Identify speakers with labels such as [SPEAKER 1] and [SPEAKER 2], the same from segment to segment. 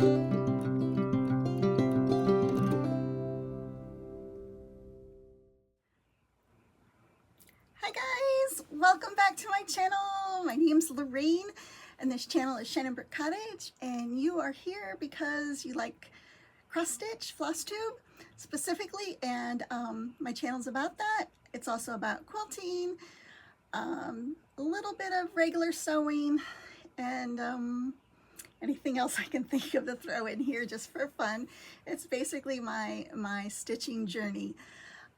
[SPEAKER 1] Hi guys, welcome back to my channel. My name's Lorraine and this channel is Shannon Cottage, and you are here because you like cross stitch, Flosstube specifically, and my channel's about that. It's also about quilting, a little bit of regular sewing, and anything else I can think of to throw in here just for fun. It's basically my stitching journey.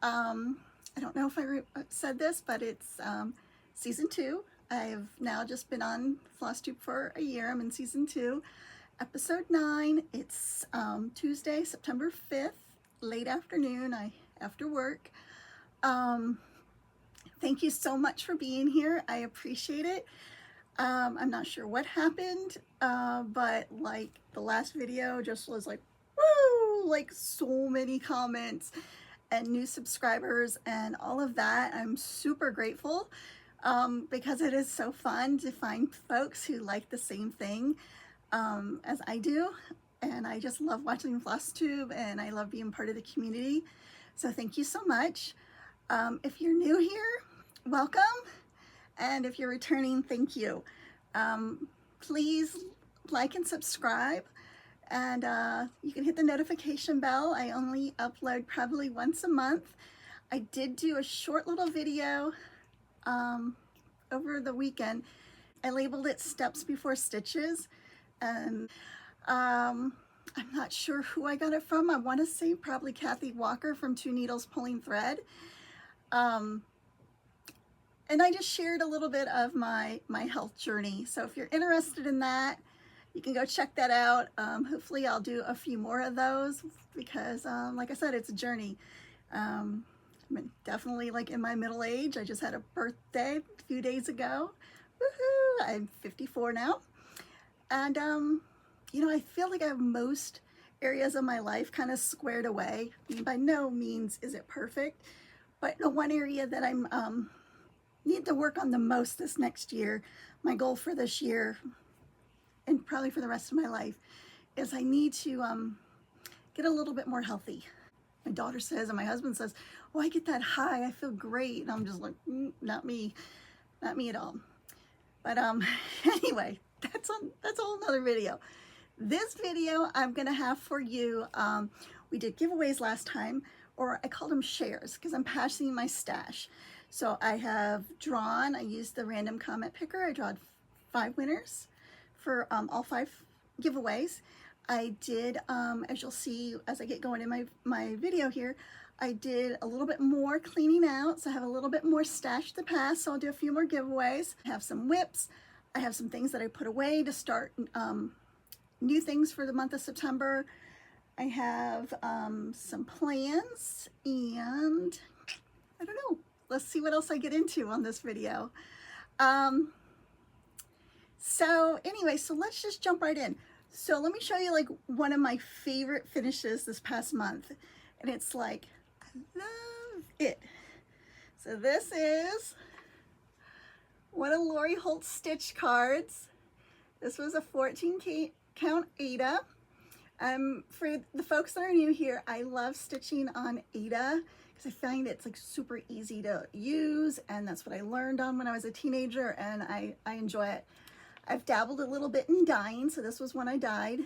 [SPEAKER 1] I don't know if I said this, but it's season 2. I've now just been on Flosstube for a year. I'm in season 2, episode 9. It's Tuesday, September 5th, late afternoon, after work. Thank you so much for being here. I appreciate it. I'm not sure what happened, but like the last video just was like, woo, like so many comments and new subscribers and all of that. I'm super grateful because it is so fun to find folks who like the same thing as I do. And I just love watching Flosstube and I love being part of the community. So thank you so much. If you're new here, welcome. And if you're returning, thank you. Please like and subscribe. And you can hit the notification bell. I only upload probably once a month. I did do a short little video over the weekend. I labeled it Steps Before Stitches. And I'm not sure who I got it from. I want to say probably Kathy Walker from Two Needles Pulling Thread. And I just shared a little bit of my health journey. So if you're interested in that, you can go check that out. Hopefully I'll do a few more of those because like I said, it's a journey. I'm definitely like in my middle age. I just had a birthday a few days ago. Woohoo! I'm 54 now. And you know, I feel like I have most areas of my life kind of squared away. I mean, by no means is it perfect, but the one area that I'm need to work on the most this next year, my goal for this year and probably for the rest of my life, is I need to get a little bit more healthy. My daughter says and my husband says, oh, I get that high, I feel great. And I'm just like, not me at all. But anyway, that's a whole nother video. This video I'm gonna have for you, we did giveaways last time, or I called them shares because I'm passing my stash. So I have drawn, I used the random comment picker. I drawed 5 winners for all 5 giveaways. I did, as you'll see as I get going in my video here, I did a little bit more cleaning out. So I have a little bit more stash to pass. So I'll do a few more giveaways. I have some WIPS. I have some things that I put away to start new things for the month of September. I have some plans, and I don't know. Let's see what else I get into on this video. So anyway, so let's just jump right in. So let me show you like one of my favorite finishes this past month. And it's like, I love it. So this is one of Lori Holt's stitch cards. This was a 14 count Aida. For the folks that are new here, I love stitching on Aida. I find it's like super easy to use, and that's what I learned on when I was a teenager, and I enjoy it. I've dabbled a little bit in dyeing, so this was when I dyed,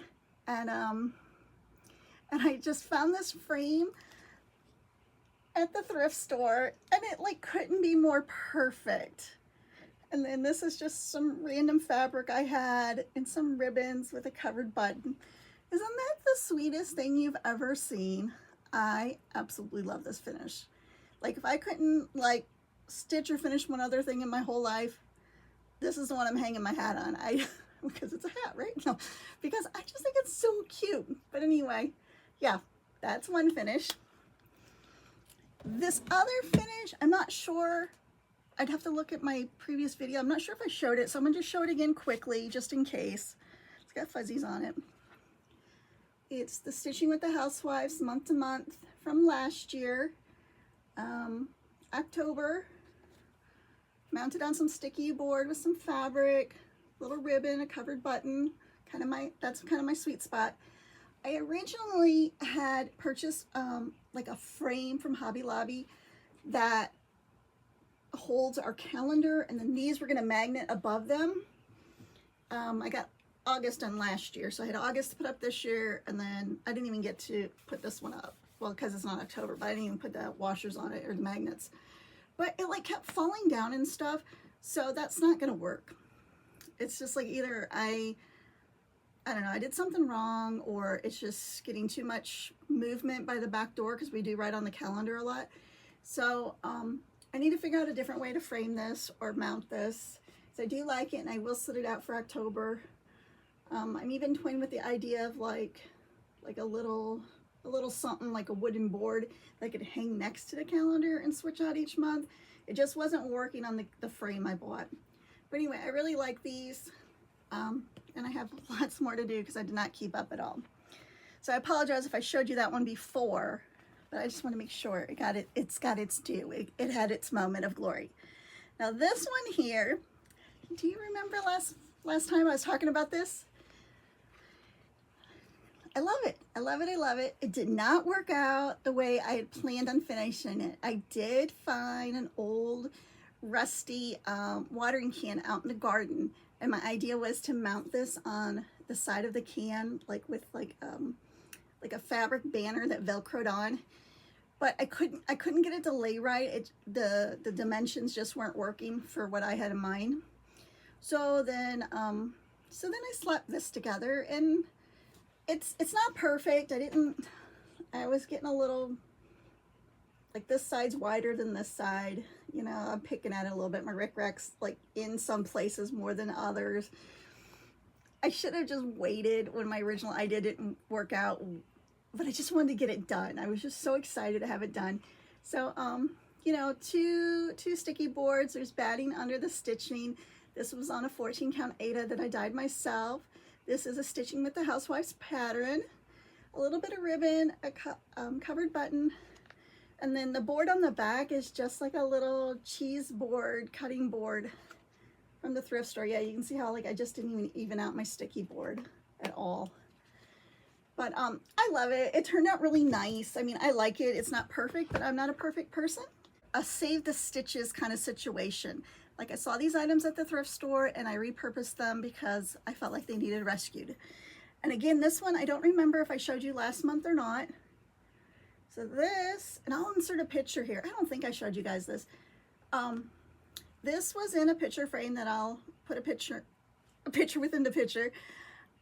[SPEAKER 1] and I just found this frame at the thrift store, and it like couldn't be more perfect. And then this is just some random fabric I had and some ribbons with a covered button. Isn't that the sweetest thing you've ever seen? I absolutely love this finish. Like if I couldn't like stitch or finish one other thing in my whole life, this is the one I'm hanging my hat on. Because it's a hat, right? No, because I just think it's so cute. But anyway, yeah, that's one finish. This other finish, I'm not sure. I'd have to look at my previous video. I'm not sure if I showed it, so I'm gonna just show it again quickly, just in case. It's got fuzzies on it. It's the Stitching with the Housewives month to month from last year, October. Mounted on some sticky board with some fabric, little ribbon, a covered button, That's kind of my sweet spot. I originally had purchased like a frame from Hobby Lobby that holds our calendar, and then these were going to magnet above them. I got August done last year, so I had August to put up this year, and then I didn't even get to put this one up. Well, because it's not October, but I didn't even put the washers on it or the magnets. But it like kept falling down and stuff, so that's not going to work. It's just like either I don't know, I did something wrong, or it's just getting too much movement by the back door because we do write on the calendar a lot. So I need to figure out a different way to frame this or mount this. So I do like it, and I will set it out for October. I'm even toying with the idea of like a little something like a wooden board that could hang next to the calendar and switch out each month. It just wasn't working on the frame I bought. But anyway, I really like these, and I have lots more to do because I did not keep up at all. So I apologize if I showed you that one before, but I just want to make sure it's got its due. It had its moment of glory. Now this one here, do you remember last time I was talking about this? I love it. I love it. I love it. It did not work out the way I had planned on finishing it. I did find an old rusty watering can out in the garden, and my idea was to mount this on the side of the can, like with like a fabric banner that velcroed on. But I couldn't get it to lay right. The dimensions just weren't working for what I had in mind. So then I slapped this together, and it's not perfect. I was getting a little, like this side's wider than this side. You know, I'm picking at it a little bit. My rickrack's like in some places more than others. I should have just waited when my original idea didn't work out, but I just wanted to get it done. I was just so excited to have it done. So, you know, two sticky boards. There's batting under the stitching. This was on a 14 count Aida that I dyed myself. This is a stitching with the Housewives pattern. A little bit of ribbon, a covered button, and then the board on the back is just like a little cheese board, cutting board from the thrift store. Yeah, you can see how like I just didn't even out my sticky board at all. But I love it. It turned out really nice. I mean, I like it. It's not perfect, but I'm not a perfect person. A save the stitches kind of situation. Like I saw these items at the thrift store and I repurposed them because I felt like they needed rescued. And again, this one, I don't remember if I showed you last month or not. So this, and I'll insert a picture here. I don't think I showed you guys this. This was in a picture frame that I'll put a picture within the picture.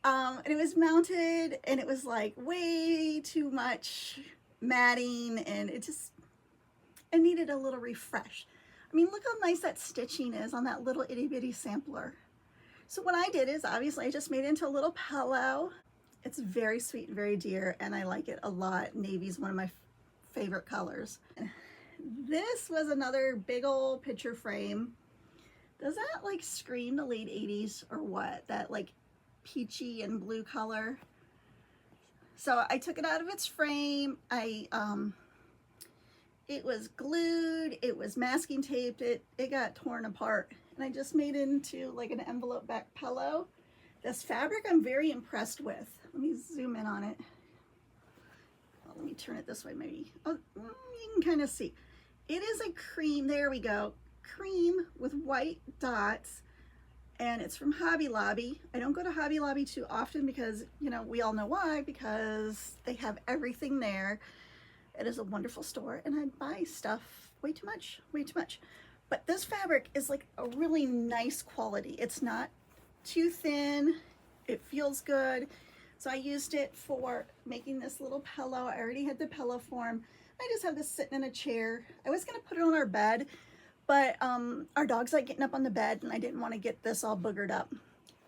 [SPEAKER 1] And it was mounted, and it was like way too much matting, and it needed a little refresh. I mean, look how nice that stitching is on that little itty bitty sampler. So what I did is obviously I just made it into a little pillow. It's very sweet and very dear, and I like it a lot. Navy's one of my favorite colors. This was another big old picture frame. Does that like scream the late 80s or what? That like peachy and blue color. So I took it out of its frame. It was glued, it was masking taped, it got torn apart, and I just made it into like an envelope back pillow. This fabric I'm very impressed with. Let me zoom in on it. Well, let me turn it this way maybe. Oh, you can kind of see. It is a cream, there we go, cream with white dots, and it's from Hobby Lobby. I don't go to Hobby Lobby too often because, you know, we all know why, because they have everything there. It is a wonderful store, and I buy stuff way too much. But this fabric is like a really nice quality. It's not too thin. It feels good. So I used it for making this little pillow. I already had the pillow form. I just have this sitting in a chair. I was gonna put it on our bed, but our dog's like getting up on the bed, and I didn't want to get this all boogered up.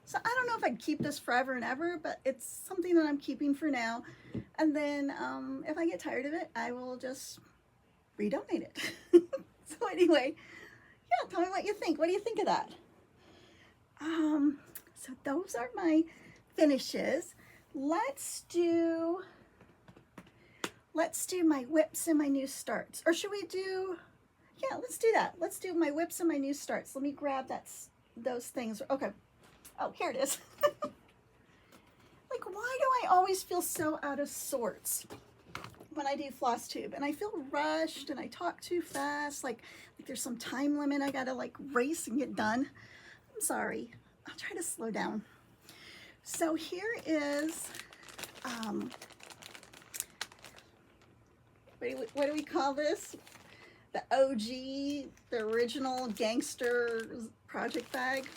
[SPEAKER 1] So I don't know if I'd keep this forever and ever, but it's something that I'm keeping for now. And then if I get tired of it, I will just redonate it. So anyway, yeah, tell me what you think. What do you think of that? So those are my finishes. Let's do my WIPS and my new starts. Or should we do, yeah, let's do that. Let's do my WIPS and my new starts. Let me grab those things. Okay. Oh, here it is. Like, why do I always feel so out of sorts when I do Flosstube? And I feel rushed and I talk too fast. Like there's some time limit I gotta like race and get done. I'm sorry. I'll try to slow down. So here is, what do we call this? The OG, the original gangster project bag.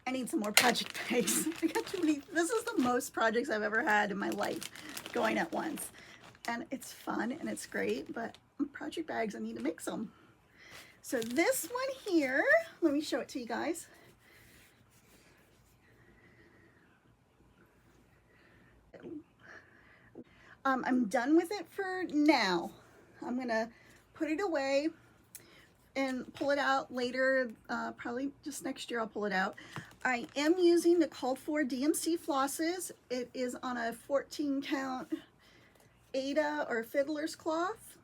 [SPEAKER 1] I need some more project bags. I got too many. This is the most projects I've ever had in my life going at once. And it's fun and it's great, but project bags, I need to mix them. So this one here, let me show it to you guys. I'm done with it for now. I'm gonna put it away and pull it out later, probably just next year I'll pull it out. I am using the called for DMC flosses. It is on a 14 count Aida or fiddler's cloth.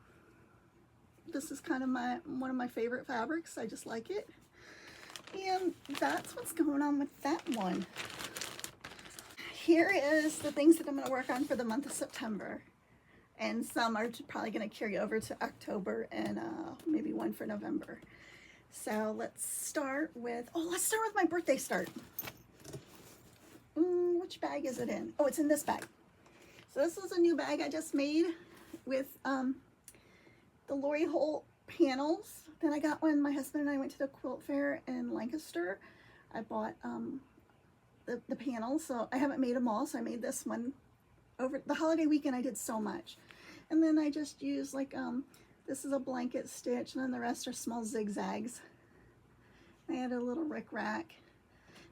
[SPEAKER 1] This is kind of one of my favorite fabrics. I just like it. And that's what's going on with that one. Here is the things that I'm going to work on for the month of September. And some are probably going to carry over to October and maybe one for November. So let's start with, let's start with my birthday start. Which bag is it in? Oh, it's in this bag. So this is a new bag I just made with the Lori Holt panels that I got when my husband and I went to the quilt fair in Lancaster. I bought the panels, so I haven't made them all, so I made this one over the holiday weekend. I did so much, and then I just used like this is a blanket stitch, and then the rest are small zigzags. I had a little rickrack,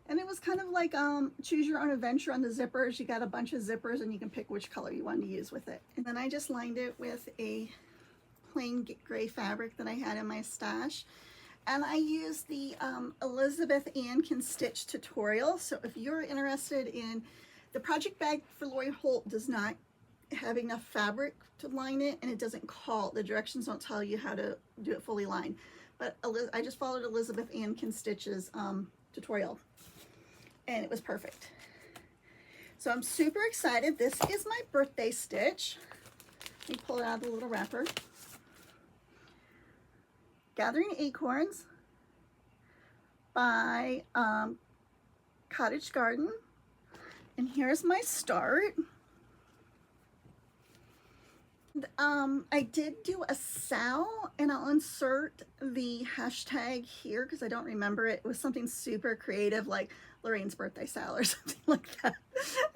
[SPEAKER 1] and it was kind of like choose your own adventure on the zippers. You got a bunch of zippers and you can pick which color you want to use with it. And then I just lined it with a plain gray fabric that I had in my stash. And I used the Elizabeth Ann Can Stitch tutorial. So if you're interested in, the project bag for Lori Holt does not have enough fabric to line it, and it doesn't call, the directions don't tell you how to do it fully lined. But I just followed Elizabeth Ann Can Stitch's tutorial, and it was perfect. So I'm super excited. This is my birthday stitch. Let me pull it out of the little wrapper. Gathering Acorns by Cottage Garden. And here's my start. I did do a sal, and I'll insert the hashtag here because I don't remember it. It was something super creative like Lorraine's birthday sal or something like that.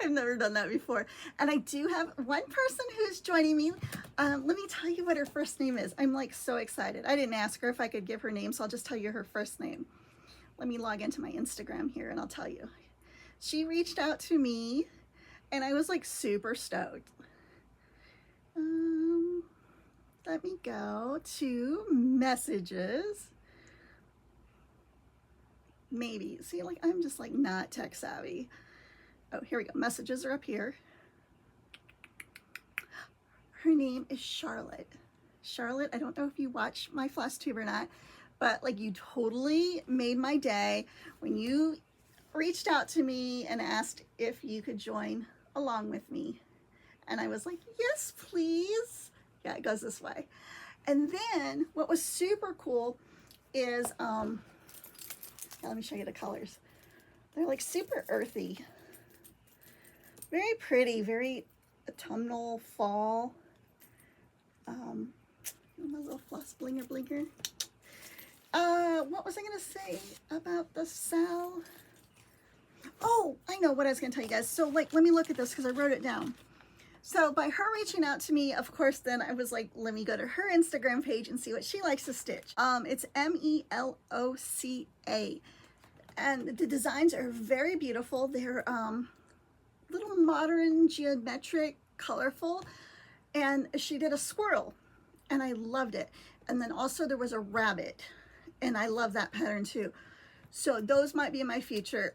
[SPEAKER 1] I've never done that before. And I do have one person who's joining me. Let me tell you what her first name is. I'm like so excited. I didn't ask her if I could give her name, so I'll just tell you her first name. Let me log into my Instagram here and I'll tell you. She reached out to me and I was like super stoked. Let me go to messages. Maybe. See, like I'm just like not tech savvy. Oh, here we go. Messages are up here. Her name is Charlotte. Charlotte, I don't know if you watch my Flosstube or not, but like you totally made my day when you reached out to me and asked if you could join along with me. And I was like, yes, please. Yeah, it goes this way. And then what was super cool is, let me show you the colors. They're like super earthy. Very pretty, very autumnal fall. My little floss blinger. What was I gonna say about the sal? Oh, I know what I was gonna tell you guys. So like, let me look at this because I wrote it down. So by her reaching out to me, of course, then I was like, let me go to her Instagram page and see what she likes to stitch. It's MELOCA. And the designs are very beautiful. They're little modern, geometric, colorful. And she did a squirrel and I loved it. And then also there was a rabbit and I love that pattern too. So those might be in my future.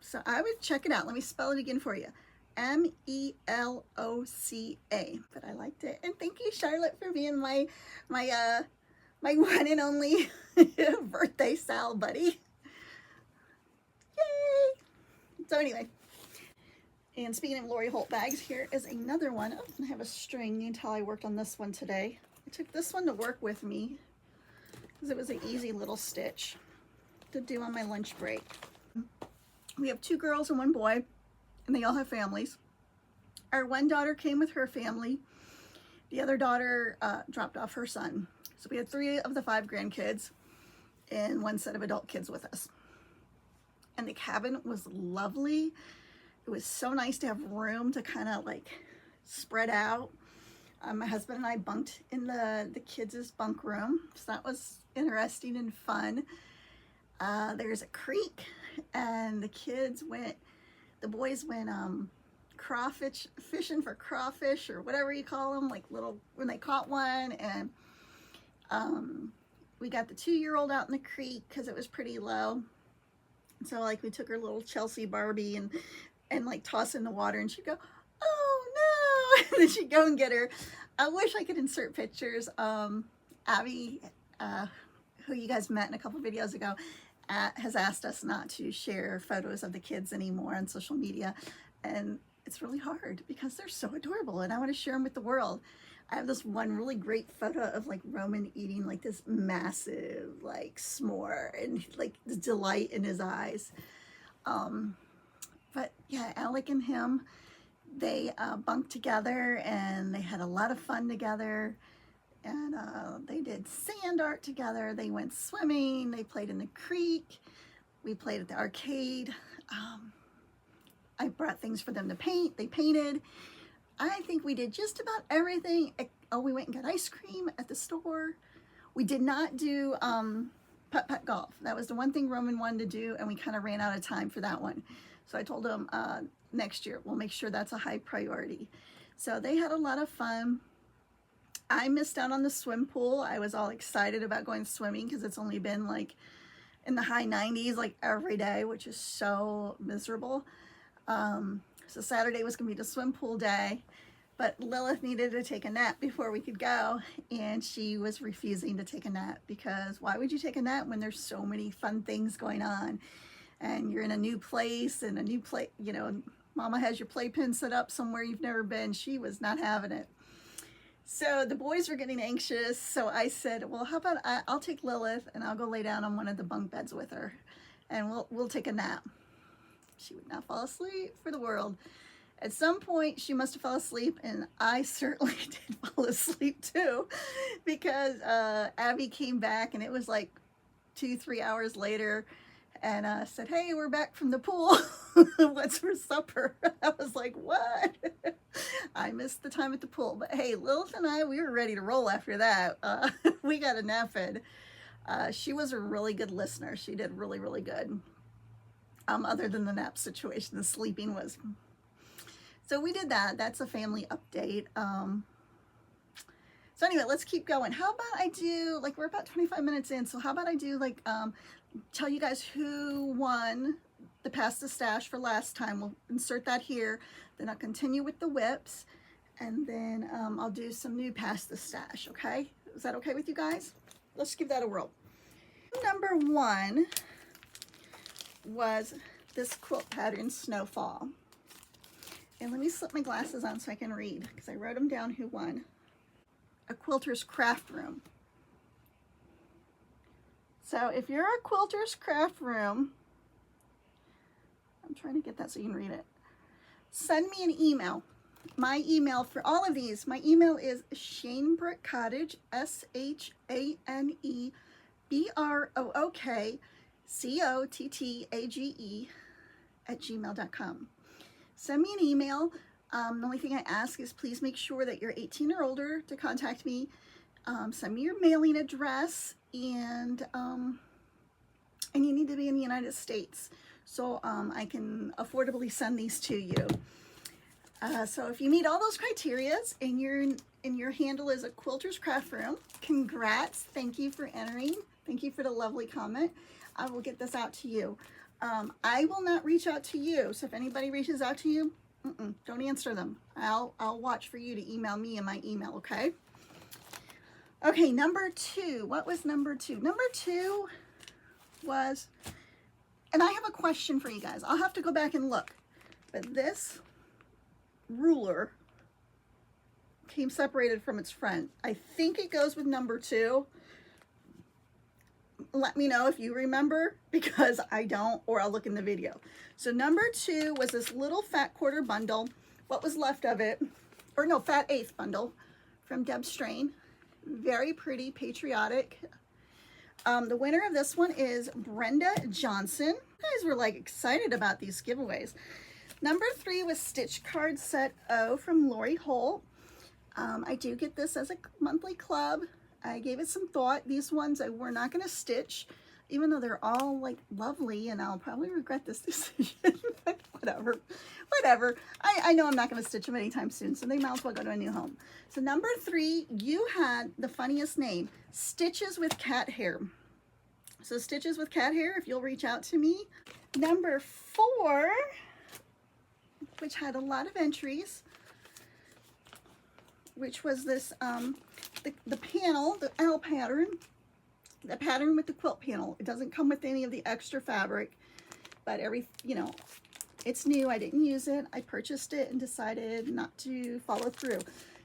[SPEAKER 1] So I would check it out. Let me spell it again for you. MELOCA. But I liked it. And thank you, Charlotte, for being my one and only birthday sal buddy. Yay! So anyway, And speaking of Lori Holt bags, here is another one. Oh, I have a string. You can tell I worked on this one today. I took this one to work with me because it was an easy little stitch to do on my lunch break. We have 2 girls and 1 boy, and they all have families. Our one daughter came with her family. The other daughter dropped off her son. So we had 3 of the 5 grandkids and 1 set of adult kids with us. And the cabin was lovely. It was so nice to have room to kind of like spread out. My husband and I bunked in the kids' bunk room, so that was interesting and fun. There's a creek, and the boys went crawfish fishing for crawfish or whatever you call them, like little, when they caught one. And we got the 2-year-old out in the creek because it was pretty low. So like we took her little Chelsea Barbie and like toss in the water, and she'd go, oh no, and then she'd go and get her. I wish I could insert pictures. Abby, who you guys met in a couple videos ago, has asked us not to share photos of the kids anymore on social media, and it's really hard because they're so adorable and I want to share them with the world. I have this one really great photo of like Roman eating like this massive like s'more and like the delight in his eyes. But yeah, Alec and him, they bunked together and they had a lot of fun together. And they did sand art together. They went swimming. They played in the creek. We played at the arcade. I brought things for them to paint. They painted. I think we did just about everything. Oh, we went and got ice cream at the store. We did not do putt-putt golf. That was the one thing Roman wanted to do, and we kind of ran out of time for that one. So I told him next year we'll make sure that's a high priority. So they had a lot of fun. I missed out on the swim pool. I was all excited about going swimming because it's only been like in the high 90s like every day, which is so miserable. So Saturday was going to be the swim pool day, but Lilith needed to take a nap before we could go, and she was refusing to take a nap because why would you take a nap when there's so many fun things going on and you're in a new place and a new place, you know, mama has your playpen set up somewhere you've never been. She was not having it. So the boys were getting anxious, so I said, well, how about I'll take Lilith and I'll go lay down on one of the bunk beds with her and we'll take a nap. She would not fall asleep for the world. At some point, she must have fallen asleep, and I certainly did fall asleep too, because Abby came back, and it was like 2-3 hours later, and said, hey, we're back from the pool. What's for supper? I was like, what? I missed the time at the pool. But hey, Lilith and I, we were ready to roll after that. We got a nap in. She was a really good listener. She did really, really good. Other than the nap situation, the sleeping was. So we did that. That's a family update. So anyway, let's keep going. How about I do, like, we're about 25 minutes in, so how about I do, like, tell you guys who won the Pass the Stash for last time. We'll insert that here. Then I'll continue with the WIPS, and then I'll do some new Pass the Stash, okay? Is that okay with you guys? Let's give that a whirl. Number 1 was this quilt pattern, Snowfall. And let me slip my glasses on so I can read, because I wrote them down who won. A Quilter's Craft Room. So if you're a Quilter's Craft Room, I'm trying to get that so you can read it. Send me an email. My email for all of these, my email is ShaneBrookCottage, ShaneBrookCottage @gmail.com. Send me an email. The only thing I ask is please make sure that you're 18 or older to contact me. Send me your mailing address, and you need to be in the United States so I can affordably send these to you. So if you meet all those criterias and your handle is a Quilter's Craft Room, congrats. Thank you for entering. Thank you for the lovely comment. I will get this out to you. I will not reach out to you. So if anybody reaches out to you, don't answer them. I'll watch for you to email me in my email, okay? Okay, number 2. What was number 2? Number 2 was, and I have a question for you guys. I'll have to go back and look. But this ruler came separated from its front. I think it goes with number 2. Let me know if you remember, because I don't, or I'll look in the video. So number 2 was this little fat quarter bundle, what was left of it, or no, fat eighth bundle from Deb Strain. Very pretty, patriotic. The winner of this one is Brenda Johnson. You guys were like excited about these giveaways. Number 3 was Stitch Card Set O from Lori Holt. I do get this as a monthly club. I gave it some thought. These ones I were not going to stitch, even though they're all like lovely, and I'll probably regret this decision, but whatever. I know I'm not going to stitch them anytime soon, so they might as well go to a new home. So number 3, you had the funniest name, Stitches with Cat Hair. So Stitches with Cat Hair, if you'll reach out to me. Number 4, which had a lot of entries, which was this, the panel, the owl pattern, the pattern with the quilt panel. It doesn't come with any of the extra fabric, but it's new. I didn't use it. I purchased it and decided not to follow through.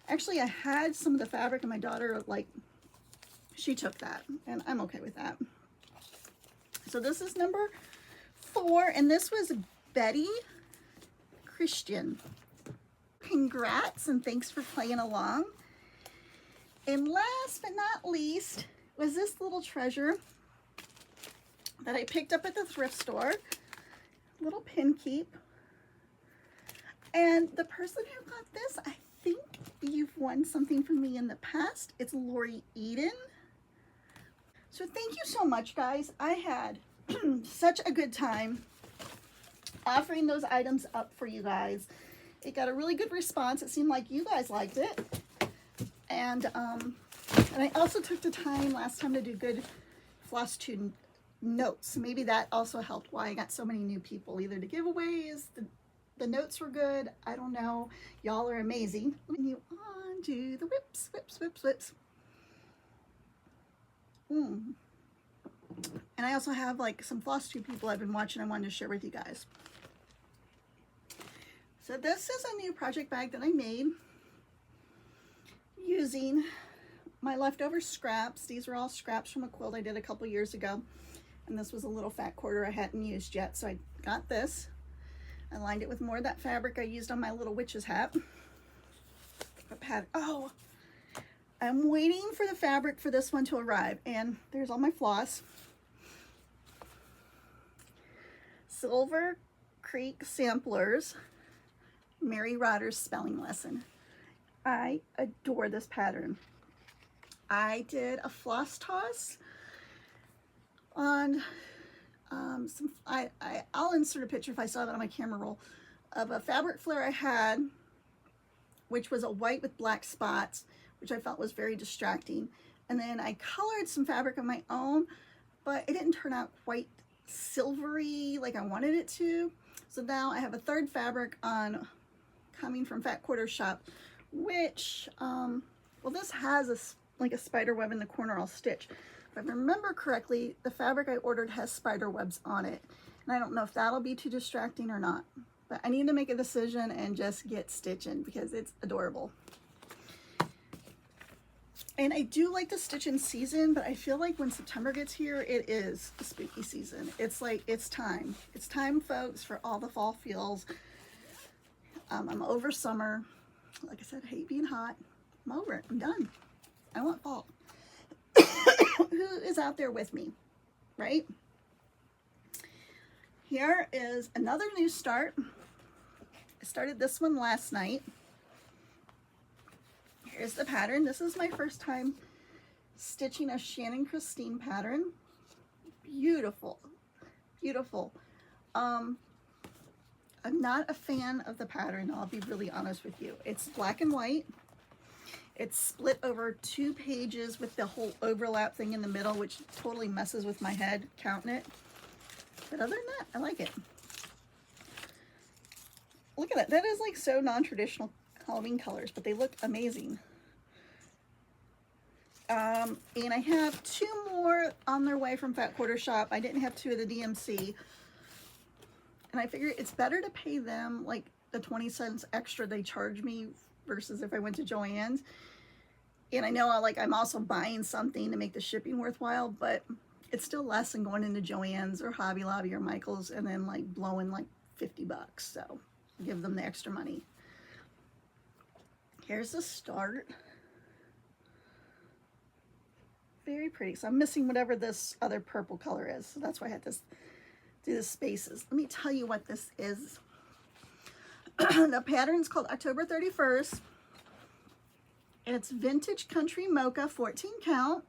[SPEAKER 1] Actually, I had some of the fabric, and my daughter, like, she took that, and I'm okay with that. So this is number 4, and this was Betty Christian. Congrats, and thanks for playing along. And last but not least was this little treasure that I picked up at the thrift store. Little pin keep. And the person who got this, I think you've won something from me in the past. It's Lori Eden. So thank you so much, guys. I had such a good time offering those items up for you guys. It got a really good response. It seemed like you guys liked it. And I also took the time last time to do good Flosstube notes. Maybe that also helped why I got so many new people. Either the giveaways, the notes were good. I don't know. Y'all are amazing. Continue on to the whips, whips, whips, whips. And I also have like some Flosstube people I've been watching I wanted to share with you guys. So this is a new project bag that I made using my leftover scraps. These are all scraps from a quilt I did a couple years ago. And this was a little fat quarter I hadn't used yet. So I got this. I lined it with more of that fabric I used on my little witch's hat. Oh, I'm waiting for the fabric for this one to arrive. And there's all my floss. Silver Creek Samplers. Mary Rodder's Spelling Lesson. I adore this pattern. I did a floss toss on I'll insert a picture if I saw that on my camera roll of a fabric flare I had, which was a white with black spots, which I felt was very distracting. And then I colored some fabric of my own, but it didn't turn out quite silvery like I wanted it to. So now I have a third fabric on coming from Fat Quarter Shop, which well, this has like a spider web in the corner I'll stitch. If I remember correctly, the fabric I ordered has spider webs on it, and I don't know if that'll be too distracting or not, but I need to make a decision and just get stitching because it's adorable. And I do like to stitch in season, but I feel like when September gets here, it is the spooky season. It's like, it's time. It's time, folks, for all the fall feels. I'm over summer. Like I said, I hate being hot. I'm over it. I'm done. I want fall. Who is out there with me, right? Here is another new start. I started this one last night. Here's the pattern. This is my first time stitching a Shannon Christine pattern. Beautiful, beautiful. I'm not a fan of the pattern, I'll be really honest with you. It's black and white. It's split over 2 pages with the whole overlap thing in the middle, which totally messes with my head counting it. But other than that, I like it. Look at that. That is like so non-traditional Halloween colors, but they look amazing. And I have 2 more on their way from Fat Quarter Shop. I didn't have 2 at the DMC. And I figured it's better to pay them like the 20 cents extra they charge me versus if I went to Joann's. And I know I'm also buying something to make the shipping worthwhile, but it's still less than going into Joann's or Hobby Lobby or Michael's and then like blowing like 50 bucks. So give them the extra money. Here's the start. Very pretty. So I'm missing whatever this other purple color is. So that's why I had to do the spaces. Let me tell you what this is. The pattern's called October 31st. And it's Vintage Country Mocha 14 count.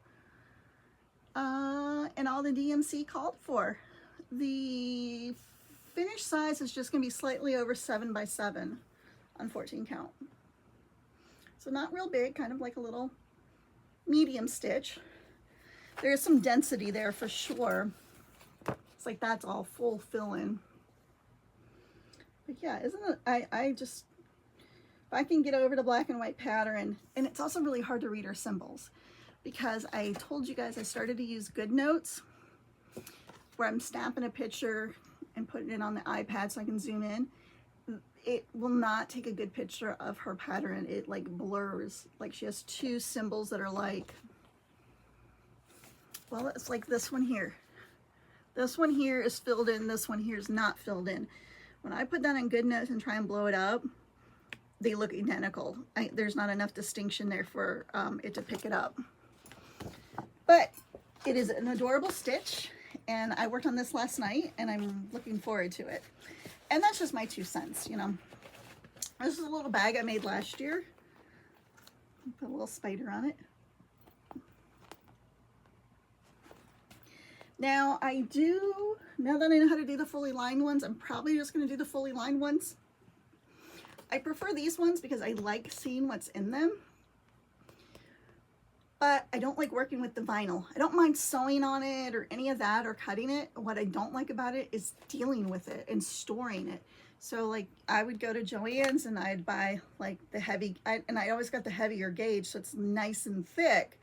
[SPEAKER 1] And all the DMC called for. The finished size is just going to be slightly over 7 by 7 on 14 count. So not real big, kind of like a little medium stitch. There is some density there for sure. It's like that's all full fill-in. But yeah, isn't it? I just, if I can get over to black and white pattern, and it's also really hard to read her symbols because I told you guys I started to use GoodNotes where I'm snapping a picture and putting it on the iPad so I can zoom in. It will not take a good picture of her pattern. It like blurs. Like she has two symbols that are like, well, it's like this one here. This one here is filled in. This one here is not filled in. When I put that in GoodNotes and try and blow it up, they look identical. There's not enough distinction there for it to pick it up. But it is an adorable stitch, and I worked on this last night, and I'm looking forward to it. And that's just my 2 cents, you know. This is a little bag I made last year. Put a little spider on it. Now now that I know how to do the fully lined ones, I'm probably just going to do the fully lined ones. I prefer these ones because I like seeing what's in them. But I don't like working with the vinyl. I don't mind sewing on it or any of that or cutting it. What I don't like about it is dealing with it and storing it. So like I would go to Joann's and I'd buy like the heavy, and I always got the heavier gauge so it's nice and thick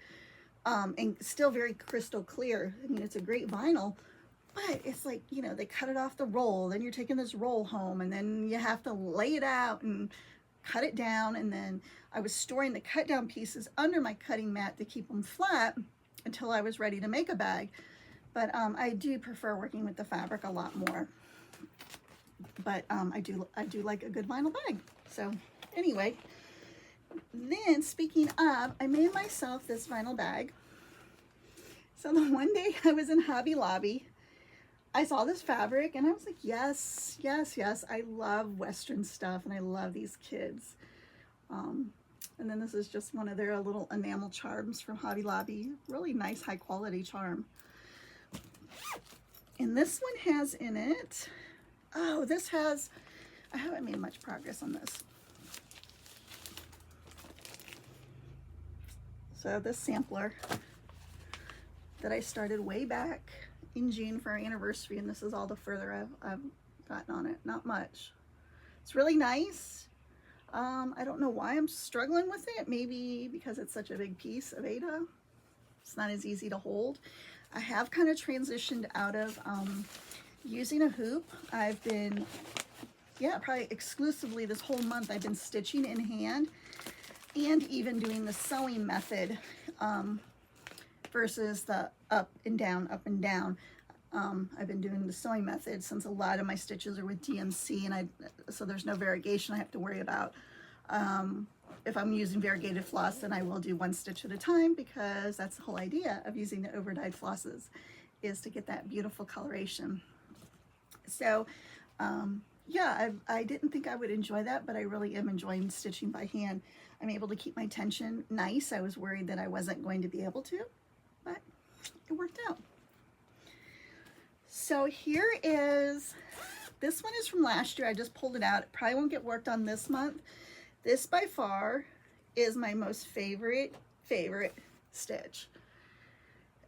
[SPEAKER 1] and still very crystal clear. I mean, it's a great vinyl, but it's like, you know, they cut it off the roll, then you're taking this roll home and then you have to lay it out and cut it down, and then I was storing the cut down pieces under my cutting mat to keep them flat until I was ready to make a bag. But I do prefer working with the fabric a lot more. But I do like a good vinyl bag. So anyway, then speaking of, I made myself this vinyl bag. So the one day I was in Hobby Lobby, I saw this fabric and I was like, yes, yes, yes. I love Western stuff and I love these kids. And then this is just one of their little enamel charms from Hobby Lobby. Really nice, high quality charm. And this one has in it, oh, this has, I haven't made much progress on this. So this sampler that I started way back in June for our anniversary, and this is all the further I've gotten on it. Not much. It's really nice. I don't know why I'm struggling with it. Maybe because it's such a big piece of Aida. It's not as easy to hold. I have kind of transitioned out of using a hoop. I've been, probably exclusively this whole month I've been stitching in hand and even doing the sewing method versus the up and down, up and down. I've been doing the sewing method since a lot of my stitches are with DMC, and so there's no variegation I have to worry about. If I'm using variegated floss, then I will do one stitch at a time, because that's the whole idea of using the over-dyed flosses, is to get that beautiful coloration. So I didn't think I would enjoy that, but I really am enjoying stitching by hand. I'm able to keep my tension nice. I was worried that I wasn't going to be able to, but it worked out. So here is, this one is from last year. I just pulled it out. It probably won't get worked on this month. This by far is my most favorite stitch.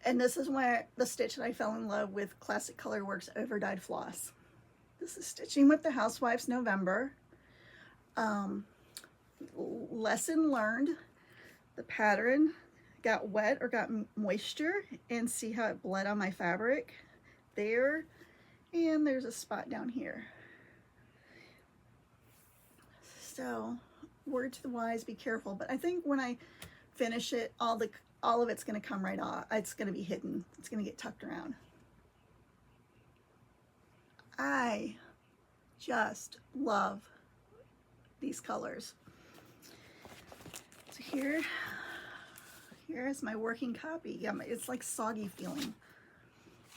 [SPEAKER 1] And this is where the stitch that I fell in love with Classic ColorWorks over-dyed floss. This is stitching with the Housewives November. Lesson learned, the pattern got wet or got moisture, and see how it bled on my fabric there, and there's a spot down here. So word to the wise, be careful. But I think when I finish it, all of it's going to come right off. It's going to be hidden. It's going to get tucked around. I just love these colors. So here is my working copy. Yeah, it's like soggy feeling.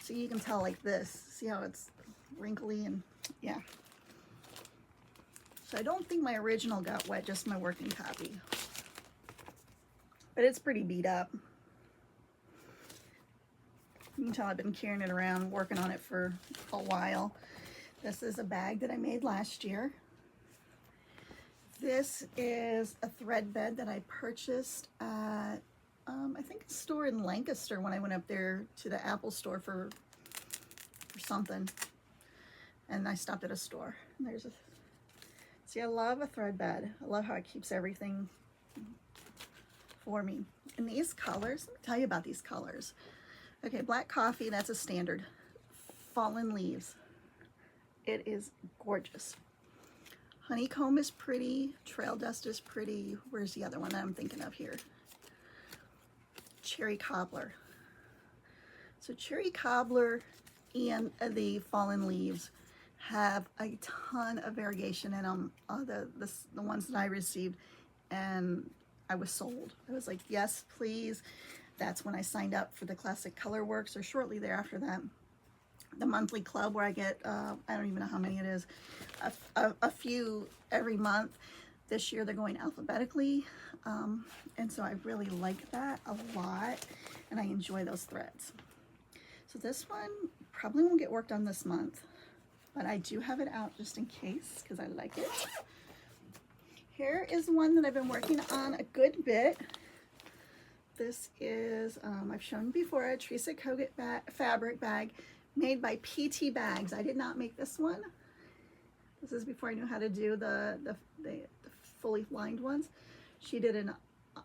[SPEAKER 1] So you can tell like this. See how it's wrinkly and yeah. So I don't think my original got wet, just my working copy. But it's pretty beat up. You can tell I've been carrying it around, working on it for a while. This is a bag that I made last year. This is a thread bed that I purchased at, I think a store in Lancaster when I went up there to the Apple store for something. And I stopped at a store. And there's a, see, I love a thread bed. I love how it keeps everything for me. And these colors, let me tell you about these colors. Okay, black coffee, that's a standard. Fallen leaves. It is gorgeous. Honeycomb is pretty. Trail dust is pretty. Where's the other one that I'm thinking of here? Cherry cobbler. So cherry cobbler and the fallen leaves have a ton of variation in them. The ones that I received, and I was sold. I was like, yes, please. That's when I signed up for the classic ColorWorks, or shortly thereafter that. The monthly club where I get, I don't even know how many it is, a few every month. This year they're going alphabetically, and so I really like that a lot, and I enjoy those threads. So this one probably won't get worked on this month, but I do have it out just in case because I like it. Here is one that I've been working on a good bit. This is, I've shown before, a Teresa Kogut fabric bag made by PT Bags. I did not make this one. This is before I knew how to do the fully lined ones. She did an,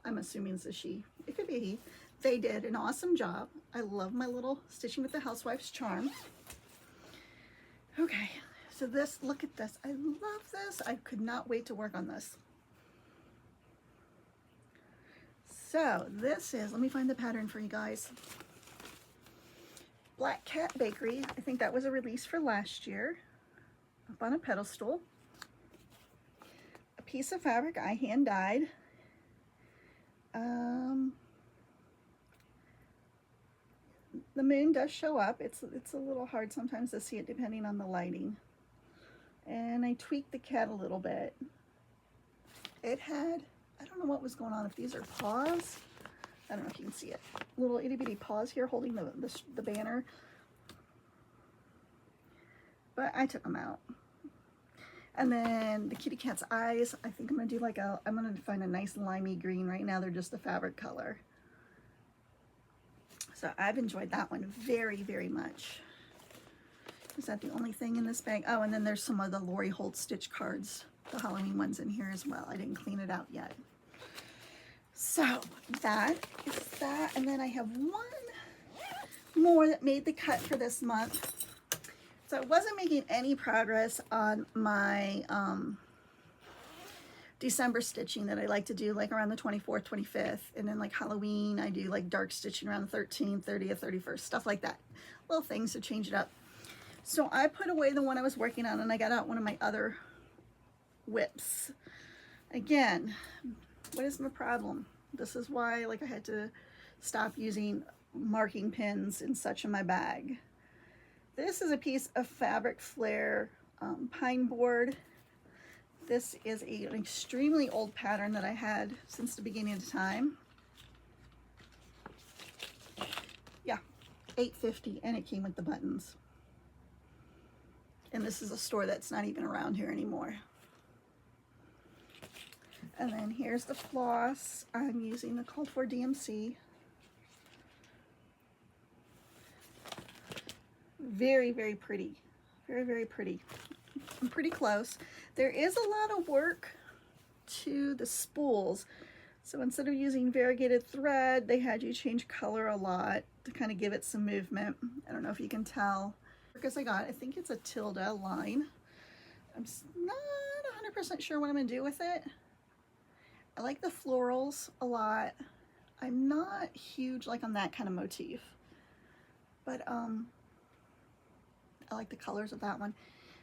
[SPEAKER 1] I'm assuming it's a she, it could be a he. They did an awesome job. I love my little Stitching with the Housewives charm. Okay, so this, look at this. I love this. I could not wait to work on this. So this is, let me find the pattern for you guys. Black Cat Bakery. I think that was a release for last year. Up on a pedestal. A piece of fabric I hand dyed. The moon does show up. It's a little hard sometimes to see it depending on the lighting. And I tweaked the cat a little bit. It had, I don't know what was going on, if these are paws. I don't know if you can see it. Little itty bitty paws here holding the banner. But I took them out. And then the kitty cat's eyes, I think I'm gonna do like I'm gonna find a nice limey green. Right now they're just the fabric color. So I've enjoyed that one very, very much. Is that the only thing in this bag? Oh, and then there's some of the Lori Holt stitch cards, the Halloween ones in here as well. I didn't clean it out yet. So that is that. And then I have one more that made the cut for this month. So I wasn't making any progress on my December stitching that I like to do like around the 24th, 25th. And then like Halloween, I do like dark stitching around the 13th, 30th, 31st, stuff like that. Little things to change it up. So I put away the one I was working on and I got out one of my other WIPS. Again, what is my problem? This is why like I had to stop using marking pins and such in my bag. This is a piece of fabric flare pine board. This is an extremely old pattern that I had since the beginning of time. Yeah, $8.50, and it came with the buttons. And this is a store that's not even around here anymore. And then here's the floss. I'm using the Floss DMC. Very, very pretty. Very, very pretty. I'm pretty close. There is a lot of work to the spools. So instead of using variegated thread, they had you change color a lot to kind of give it some movement. I don't know if you can tell. Because I think it's a tilde line. I'm not 100% sure what I'm gonna do with it. I like the florals a lot. I'm not huge like on that kind of motif, but I like the colors of that one.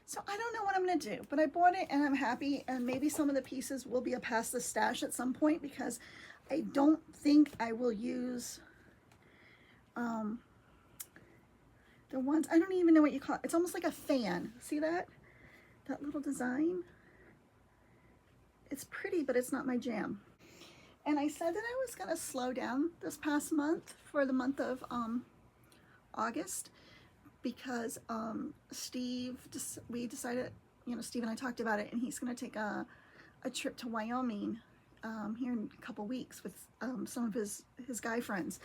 [SPEAKER 1] So I don't know what I'm gonna do, but I bought it and I'm happy, and maybe some of the pieces will be a past the stash at some point, because I don't think I will use the ones, I don't even know what you call it. It's almost like a fan. See that? That little design? It's pretty, but it's not my jam. And I said that I was gonna slow down this past month for the month of August, because we decided, you know, Steve and I talked about it, and he's gonna take a trip to Wyoming here in a couple weeks with some of his guy friends.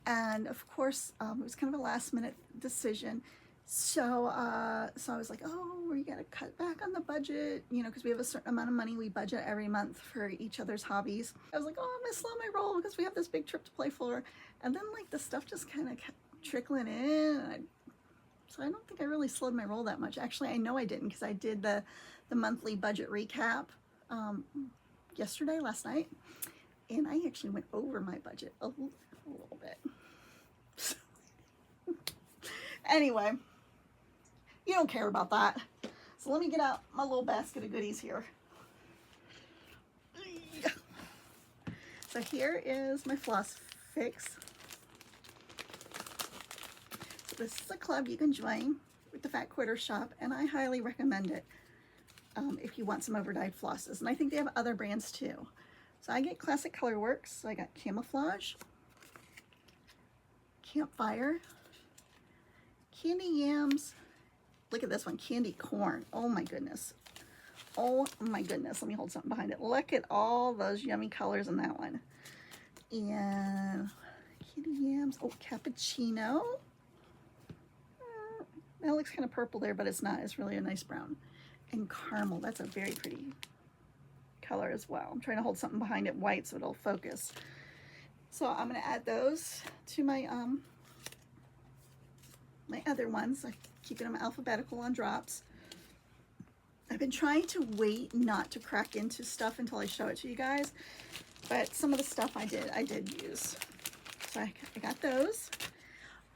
[SPEAKER 1] And of course, it was kind of a last minute decision. So I was like, oh, we gotta cut back on the budget, you know, because we have a certain amount of money we budget every month for each other's hobbies. I was like, oh, I'm gonna slow my roll because we have this big trip to play for. And then like the stuff just kind of kept trickling in. So I don't think I really slowed my roll that much. Actually, I know I didn't, because I did the monthly budget recap last night, and I actually went over my budget a little bit. Anyway, you don't care about that. So let me get out my little basket of goodies here. So here is my floss fix. So this is a club you can join with the Fat Quitter Shop, and I highly recommend it if you want some overdyed flosses. And I think they have other brands too. So I get classic ColorWorks. So I got Camouflage, Campfire, Candy Yams. Look at this one, Candy Corn. Oh my goodness. Oh my goodness. Let me hold something behind it. Look at all those yummy colors in that one. And Candy Yams. Oh, Cappuccino. That looks kind of purple there, but it's not. It's really a nice brown. And Caramel. That's a very pretty color as well. I'm trying to hold something behind it white so it'll focus. So I'm going to add those to my my other ones. I'm keeping them alphabetical on drops. I've been trying to wait not to crack into stuff until I show it to you guys, but some of the stuff I did use. So I got those.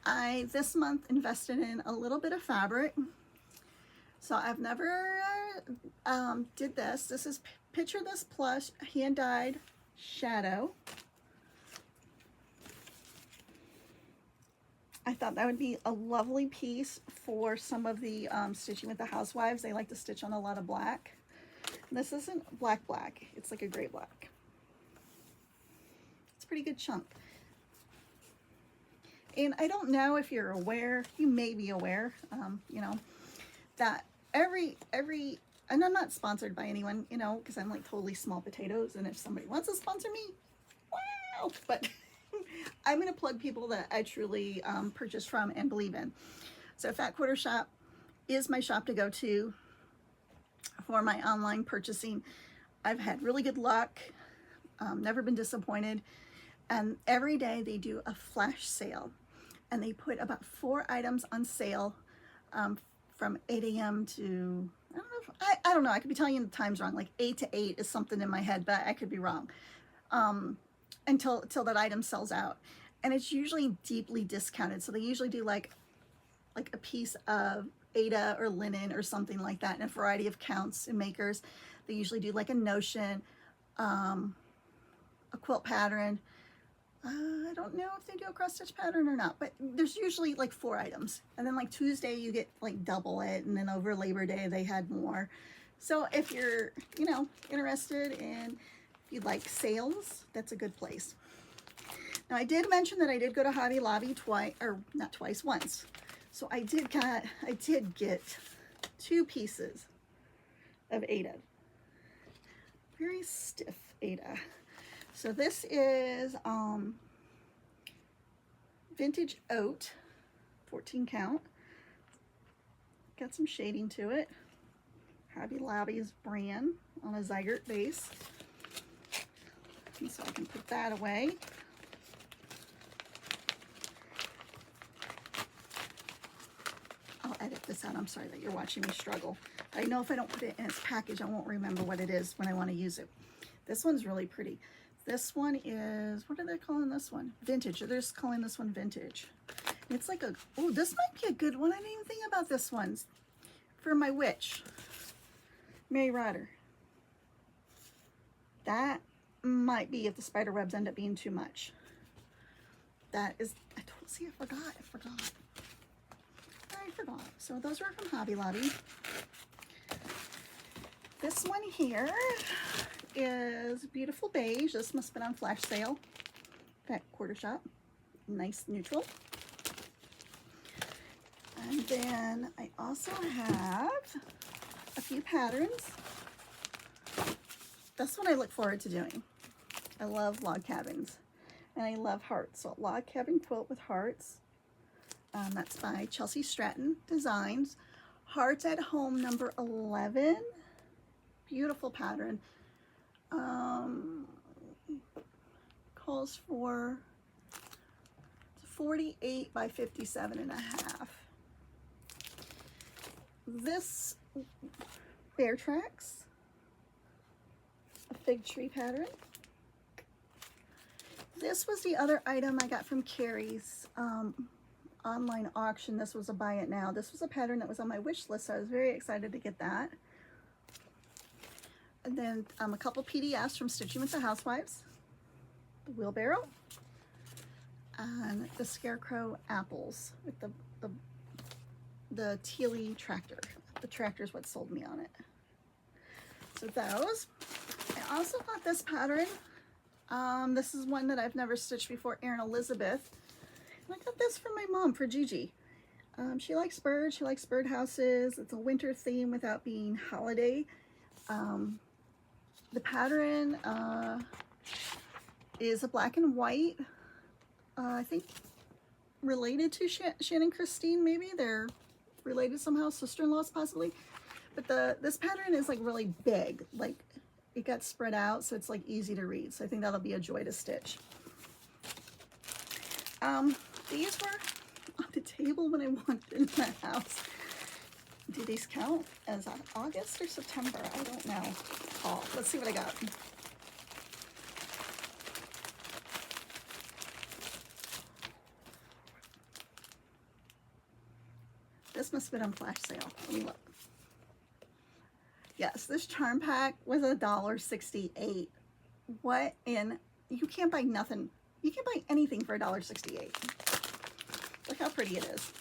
[SPEAKER 1] I this month invested in a little bit of fabric. So I've never did this. This is Picture This Plush hand dyed shadow. I thought that would be a lovely piece for some of the stitching with the Housewives. They like to stitch on a lot of black. And this isn't black. It's like a gray black. It's a pretty good chunk. And I don't know if you're aware, you may be aware, you know, that every, and I'm not sponsored by anyone, you know, because I'm like totally small potatoes. And if somebody wants to sponsor me, wow, but I'm going to plug people that I truly purchase from and believe in. So Fat Quitter Shop is my shop to go to for my online purchasing. I've had really good luck, never been disappointed. And every day they do a flash sale, and they put about 4 items on sale from 8 a.m. to, I don't know, I could be telling you the times wrong, like 8 to 8 is something in my head, but I could be wrong. Until that item sells out. And it's usually deeply discounted. So they usually do like a piece of Aida or linen or something like that in a variety of counts and makers. They usually do like a notion, a quilt pattern. I don't know if they do a cross stitch pattern or not, but there's usually like 4 items. And then like Tuesday you get like double it, and then over Labor Day they had more. So if you're, you know, interested in, if you'd like sales, that's a good place. Now I did mention that I did go to Hobby Lobby once. So I did get 2 pieces of Aida. Very stiff Aida. So this is Vintage Oat, 14 count. Got some shading to it. Hobby Lobby's brand on a Zygote base. And so I can put that away. I'll edit this out. I'm sorry that you're watching me struggle. I know if I don't put it in its package, I won't remember what it is when I want to use it. This one's really pretty. This one is, what are they calling this one? Vintage. They're just calling this one vintage. It's like a, oh, this might be a good one. I didn't even think about this one. For my witch, Mary Ryder. That might be if the spider webs end up being too much. That is, I don't see, I forgot. So those are from Hobby Lobby. This one here is beautiful beige. This must have been on flash sale at Quarter Shop. Nice neutral. And then I also have a few patterns. That's what I look forward to doing. I love log cabins and I love hearts. So log cabin quilt with hearts. That's by Chelsea Stratton Designs. Hearts at Home number 11. Beautiful pattern. Calls for 48 by 57 and a half. This Bear Tracks, a fig tree pattern. This was the other item I got from Carrie's online auction. This was a buy it now. This was a pattern that was on my wish list, so I was very excited to get that. And then a couple PDFs from Stitching with the Housewives, the wheelbarrow, and the Scarecrow apples with the tealy tractor. The tractor is what sold me on it. So those. I also got this pattern. This is one that I've never stitched before, Erin Elizabeth. And I got this from my mom, for Gigi. She likes birds, she likes birdhouses. It's a winter theme without being holiday. The pattern is a black and white. I think related to Shannon Christine, maybe. They're related somehow, sister-in-laws possibly. But this pattern is like really big. Like it got spread out, so it's like easy to read. So I think that'll be a joy to stitch. These were on the table when I walked in the house. Do these count as August or September? I don't know. Oh, let's see what I got. This must have been on flash sale. Let me look. Yes, this charm pack was $1.68. What in? You can't buy nothing. You can't buy anything for $1.68. Look how pretty it is.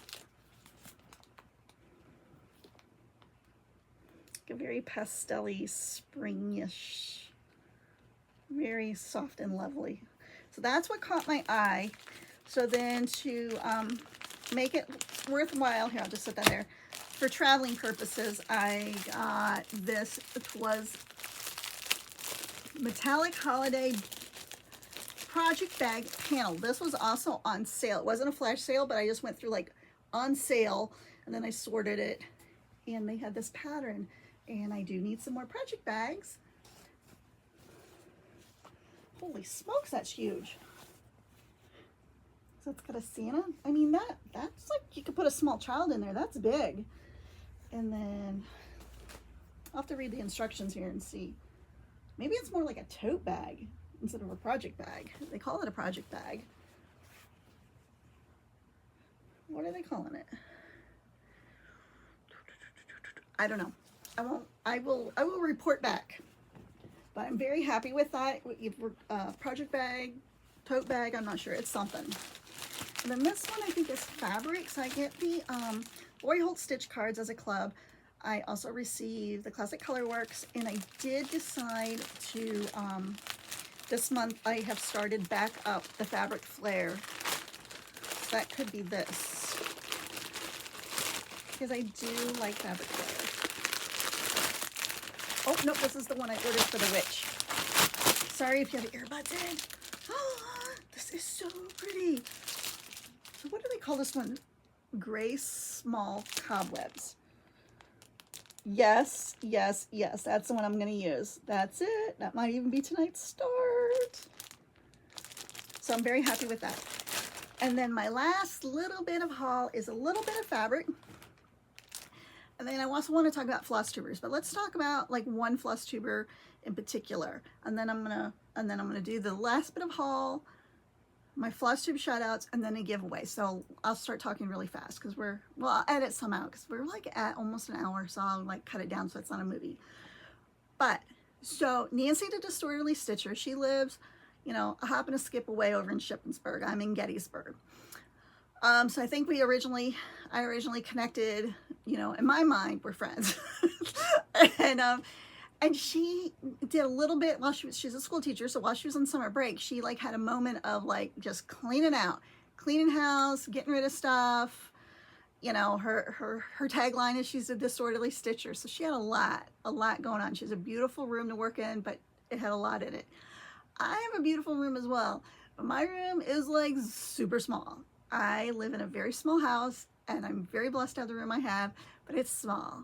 [SPEAKER 1] Like a very pastel-y, springish, very soft and lovely. So that's what caught my eye. So then to make it worthwhile, here, I'll just set that there. For traveling purposes, I got this. It was metallic holiday project bag panel. This was also on sale. It wasn't a flash sale, but I just went through like on sale and then I sorted it and they had this pattern, and I do need some more project bags. Holy smokes, that's huge. So it's got a Santa. I mean, that's like, you could put a small child in there. That's big. And then I'll have to read the instructions here and see. Maybe it's more like a tote bag instead of a project bag. They call it a project bag. What are they calling it? I don't know. I will report back. But I'm very happy with that. Project bag, tote bag, I'm not sure. It's something. And then this one I think is fabric. So I get the Holt stitch cards as a club. I also received the classic ColorWorks, and I did decide to, this month I have started back up the fabric flare. So that could be this, because I do like fabric flare. Oh, no, this is the one I ordered for the witch. Sorry if you have earbuds in. Oh, this is so pretty. So what do they call this one? Gray small cobwebs. Yes, yes, yes. That's the one I'm going to use. That's it. That might even be tonight's start. So I'm very happy with that. And then my last little bit of haul is a little bit of fabric. And then I also want to talk about floss tubers, but let's talk about like one floss tuber in particular. And then I'm gonna do the last bit of haul, my floss tube shout outs, and then a giveaway. So I'll start talking really fast because I'll edit some out because we're like at almost an hour, so I'll like cut it down so it's not a movie. But so Nancy the Disorderly Stitcher, she lives, you know, a hop and a skip away over in Shippensburg. I'm in Gettysburg. So I think I originally connected, you know, in my mind, we're friends. And she did a little bit while she's a school teacher. So while she was on summer break, she like had a moment of like just cleaning house, getting rid of stuff. You know, her tagline is she's a disorderly stitcher. So she had a lot going on. She has a beautiful room to work in, but it had a lot in it. I have a beautiful room as well, but my room is like super small. I live in a very small house and I'm very blessed to have the room I have, but it's small.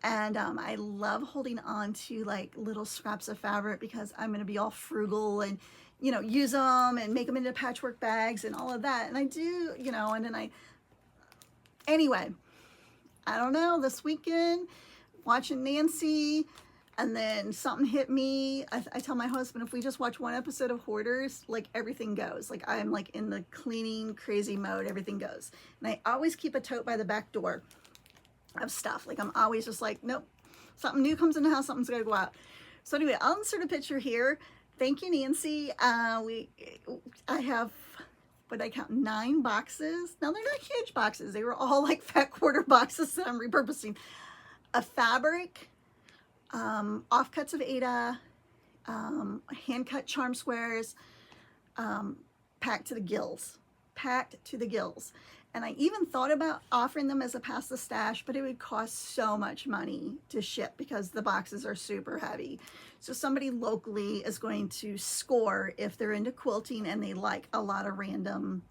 [SPEAKER 1] And I love holding on to like little scraps of fabric because I'm going to be all frugal and, you know, use them and make them into patchwork bags and all of that. And I do, you know, and then anyway, I don't know, this weekend watching Nancy, and then something hit me. I tell my husband, if we just watch one episode of Hoarders, like everything goes. Like I'm like in the cleaning crazy mode, everything goes. And I always keep a tote by the back door of stuff. Like I'm always just like, nope, something new comes in the house, something's gonna go out. So anyway, I'll insert a picture here. Thank you, Nancy. I have, what I count, 9 boxes. Now they're not huge boxes. They were all like fat quarter boxes that I'm repurposing. Of fabric, offcuts of Aida, hand cut charm squares, packed to the gills. And I even thought about offering them as a pass the stash, but it would cost so much money to ship because the boxes are super heavy. So somebody locally is going to score if they're into quilting and they like a lot of random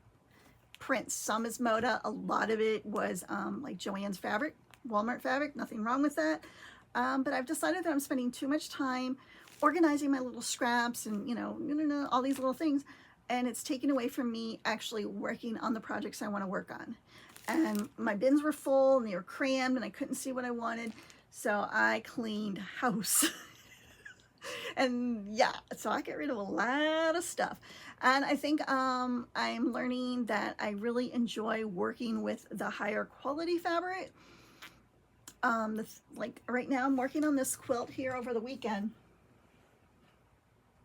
[SPEAKER 1] prints. Some is Moda, a lot of it was like Joann's fabric, Walmart fabric, nothing wrong with that. But I've decided that I'm spending too much time organizing my little scraps and, you know, all these little things. And it's taken away from me actually working on the projects I want to work on. And my bins were full and they were crammed and I couldn't see what I wanted. So I cleaned house. And yeah, so I get rid of a lot of stuff. And I think I'm learning that I really enjoy working with the higher quality fabric. Like right now I'm working on this quilt here over the weekend.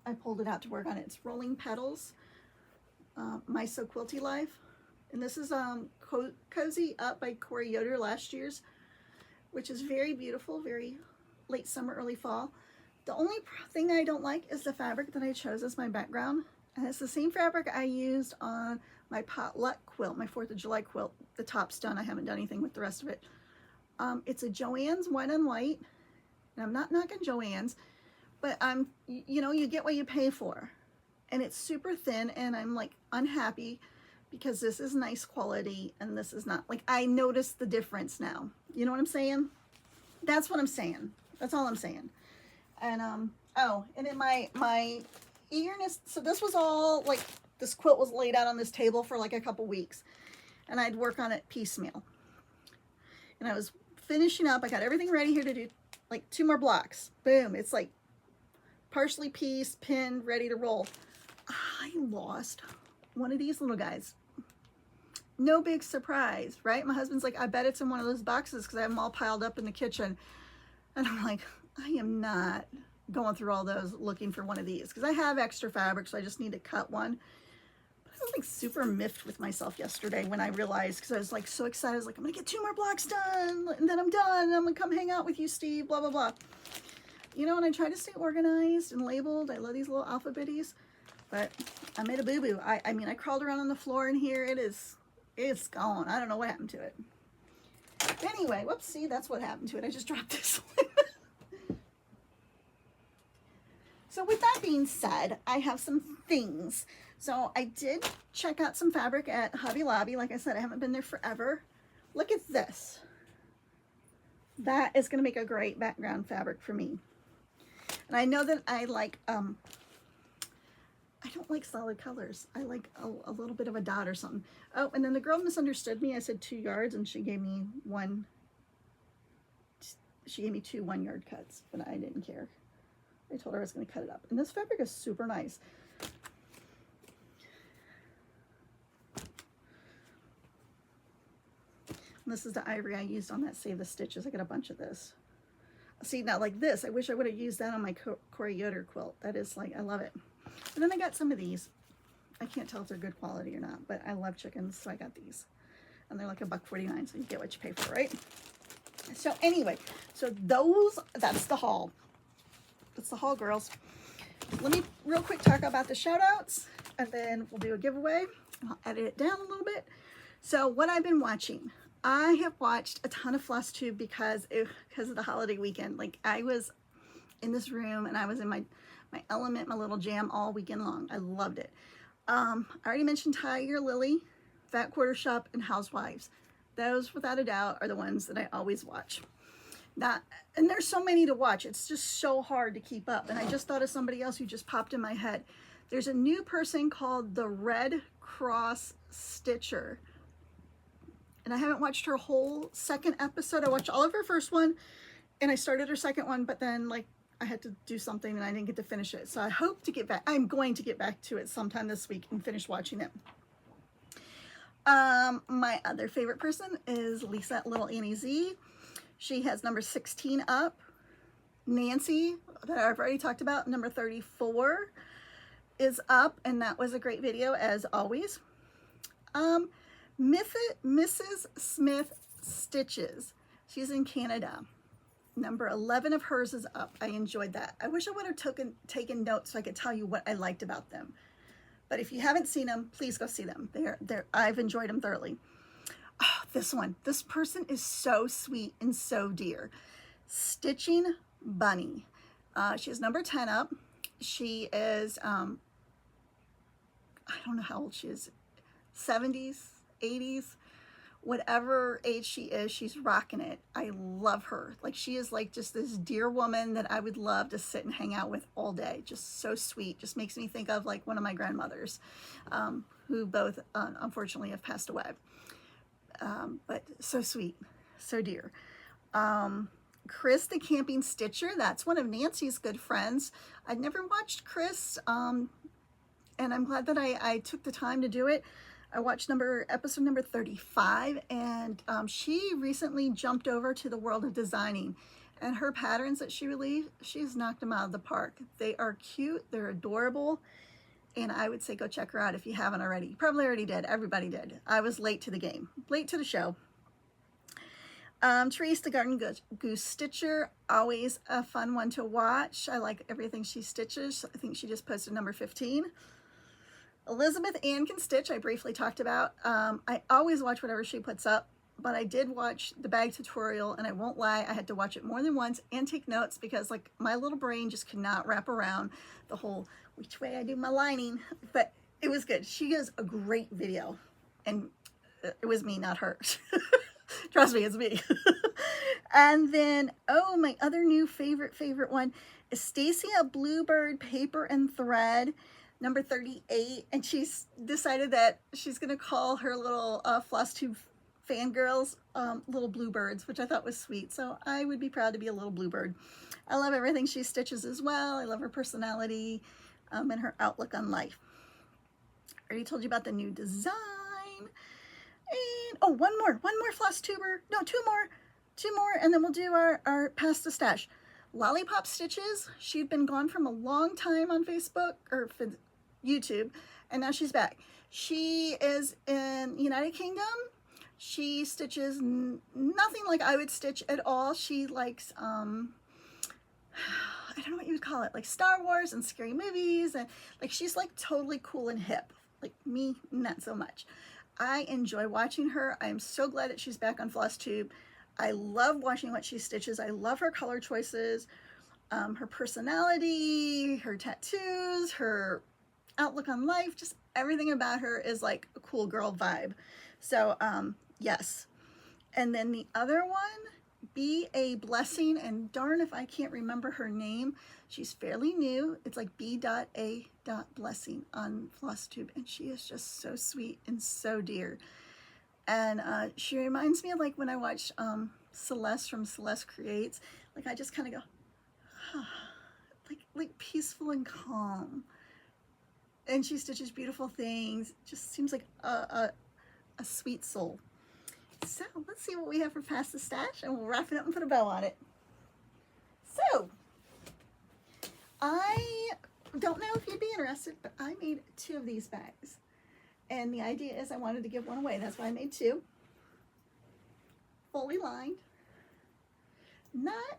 [SPEAKER 1] I pulled it out to work on it. It's Rolling Petals, My So Quilty Life. And this is Cozy Up by Corey Yoder, last year's, which is very beautiful, very late summer, early fall. The only thing I don't like is the fabric that I chose as my background. And it's the same fabric I used on my potluck quilt, my 4th of July quilt. The top's done. I haven't done anything with the rest of it. It's a Joann's white on white. And I'm not knocking Joann's, but you know, you get what you pay for. And it's super thin and I'm like unhappy because this is nice quality and this is not. Like I notice the difference now. You know what I'm saying? That's what I'm saying. That's all I'm saying. And oh, and in my eagerness, so this was all like, this quilt was laid out on this table for like a couple weeks and I'd work on it piecemeal. And I was finishing up, I got everything ready here to do like 2 more blocks. Boom, it's like partially pieced, pinned, ready to roll. I lost one of these little guys. No big surprise, right? My husband's like, I bet it's in one of those boxes because I have them all piled up in the kitchen. And I'm like, I am not going through all those looking for one of these because I have extra fabric, so I just need to cut one. But I was like super miffed with myself yesterday when I realized, because I was like so excited. I was like, I'm gonna get 2 more blocks done and then I'm done and I'm gonna come hang out with you, Steve, blah, blah, blah. You know, and I try to stay organized and labeled. I love these little alphabetties, but I made a boo-boo. I mean, I crawled around on the floor in here. It's gone. I don't know what happened to it. Anyway, whoopsie, that's what happened to it. I just dropped this one. So with that being said, I have some things. So I did check out some fabric at Hobby Lobby. Like I said, I haven't been there forever. Look at this. That is going to make a great background fabric for me. And I know that I like, I don't like solid colors. I like a little bit of a dot or something. Oh, and then the girl misunderstood me. I said 2 yards and she gave me 1 she gave me 2 1-yard cuts, but I didn't care. I told her I was going to cut it up. And this fabric is super nice. And this is the ivory I used on that Save the Stitches. I got a bunch of this. See, now like this, I wish I would have used that on my Corey Yoder quilt. That is like, I love it. And then I got some of these. I can't tell if they're good quality or not, but I love chickens, so I got these. And they're like $1.49, so you get what you pay for, right? So anyway, so that's the haul. That's the haul, girls. Let me real quick talk about the shout outs, and then we'll do a giveaway. I'll edit it down a little bit. So what I've been watching, I have watched a ton of Flosstube because of the holiday weekend. Like, I was in this room and I was in my element, my little jam all weekend long. I loved it. I already mentioned Tiger Lily, Fat Quarter Shop, and Housewives. Those, without a doubt, are the ones that I always watch. And there's so many to watch. It's just so hard to keep up. And I just thought of somebody else who just popped in my head. There's a new person called the Red Cross Stitcher. And I haven't watched her whole second episode. I watched all of her first one, and I started her second one, but then like I had to do something and I didn't get to finish it. So I hope to get back. I'm going to get back to it sometime this week and finish watching it. My other favorite person is Lisa Little Annie Z. She has number 16 up. Nancy, that I've already talked about, number 34 is up, and that was a great video as always. Mrs. Smith Stitches. She's in Canada. Number 11 of hers is up. I enjoyed that. I wish I would have taken notes so I could tell you what I liked about them. But if you haven't seen them, please go see them. I've enjoyed them thoroughly. Oh, this one. This person is so sweet and so dear. Stitching Bunny. She has number 10 up. She is, I don't know how old she is. 70s, 80s, whatever age she is, she's rocking it. I love her. Like, she is like just this dear woman that I would love to sit and hang out with all day. Just so sweet. Just makes me think of like one of my grandmothers, who both unfortunately have passed away. But so sweet, so dear. Chris the Camping Stitcher, that's one of Nancy's good friends. I'd never watched Chris, and I'm glad that I took the time to do it. I watched episode number 35, and she recently jumped over to the world of designing, and her patterns that she released, she's knocked them out of the park. They are cute, they're adorable, and I would say go check her out if you haven't already. You probably already did. Everybody did. I was late to the game, late to the show. Therese the Garden Goose Stitcher, always a fun one to watch. I like everything she stitches. I think she just posted number 15. Elizabeth Ann Can Stitch, I briefly talked about. I always watch whatever she puts up, but I did watch the bag tutorial, and I won't lie, I had to watch it more than once and take notes because like my little brain just could not wrap around the whole which way I do my lining, but it was good. She does a great video, and it was me, not her. Trust me, it's me. And then, oh, my other new favorite one is Stacia Bluebird Paper and Thread, number 38, and she's decided that she's going to call her little Flosstube fangirls little bluebirds, which I thought was sweet. So I would be proud to be a little bluebird. I love everything she stitches as well. I love her personality and her outlook on life. I already told you about the new design. And oh, one more Flosstuber. No, two more, and then we'll do our past the stash. Lollipop Stitches. She'd been gone from a long time on Facebook or YouTube, and now she's back. She is in United Kingdom. She stitches nothing like I would stitch at all. She likes I don't know what you would call it, like Star Wars and scary movies, and like she's like totally cool and hip. Like me, not so much. I enjoy watching her. I am so glad that she's back on Flosstube. I love watching what she stitches. I love her color choices, her personality, her tattoos, her outlook on life, just everything about her is like a cool girl vibe. So yes. And then the other one, Be a Blessing, and darn if I can't remember her name. She's fairly new. It's like B.A.Blessing on Flosstube, and she is just so sweet and so dear. And she reminds me of like when I watch Celeste from Celeste Creates. Like I just kind of go, like peaceful and calm. And she stitches beautiful things. Just seems like a sweet soul. So let's see what we have for Past the Stash, and we'll wrap it up and put a bow on it. So I don't know if you'd be interested, but I made 2 of these bags. And the idea is I wanted to give one away. That's why I made 2. Fully lined. Not,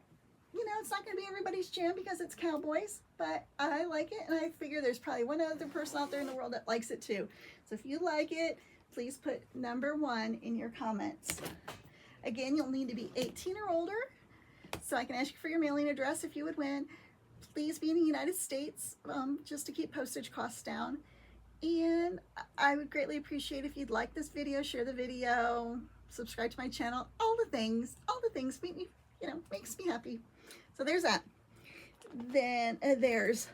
[SPEAKER 1] you know, it's not going to be everybody's jam because it's cowboys, but I like it, and I figure there's probably one other person out there in the world that likes it too. So if you like it, please put number 1 in your comments. Again, you'll need to be 18 or older, so I can ask you for your mailing address if you would win. Please be in the United States, just to keep postage costs down. And I would greatly appreciate if you'd like this video, share the video, subscribe to my channel, all the things make me, you know, makes me happy. So there's that. Then there's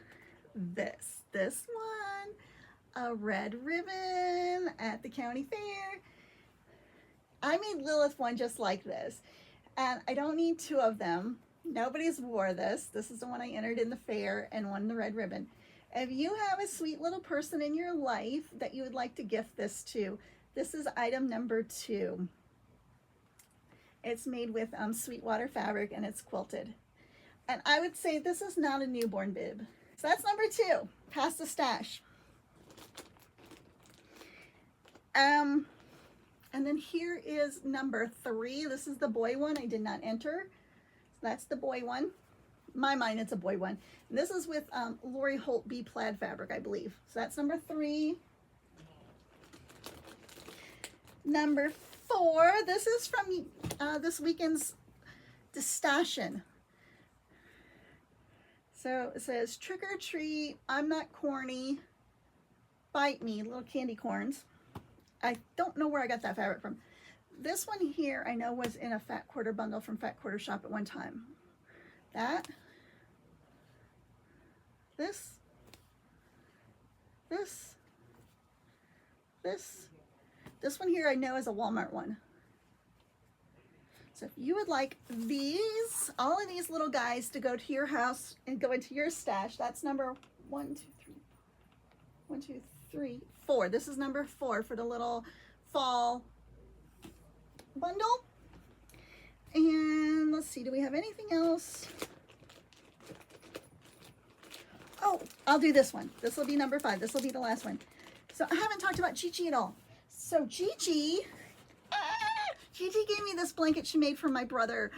[SPEAKER 1] this one, a red ribbon at the county fair. I made Lilith one just like this, and I don't need 2 of them. Nobody's wore this. This is the one I entered in the fair and won the red ribbon. If you have a sweet little person in your life that you would like to gift this to, this is item number 2. It's made with Sweetwater fabric, and it's quilted. And I would say this is not a newborn bib. So that's number 2, Past the Stash. And then here is number 3. This is the boy one. I did not enter. So that's the boy one. In my mind, it's a boy one. And this is with Lori Holt B plaid fabric, I believe. So that's number 3. Number 4. This is from this weekend's Distashin. So it says, trick or treat, I'm not corny, bite me, little candy corns. I don't know where I got that fabric from. This one here I know was in a Fat Quarter bundle from Fat Quarter Shop at one time. That, this one here I know is a Walmart one. So if you would like these, all of these little guys to go to your house and go into your stash, that's number 1, 2, 3, 4. This is number 4 for the little fall bundle. And let's see, do we have anything else? Oh, I'll do this one. This will be number 5. This will be the last one. So I haven't talked about Gigi at all. So Gigi gave me this blanket she made for my brother,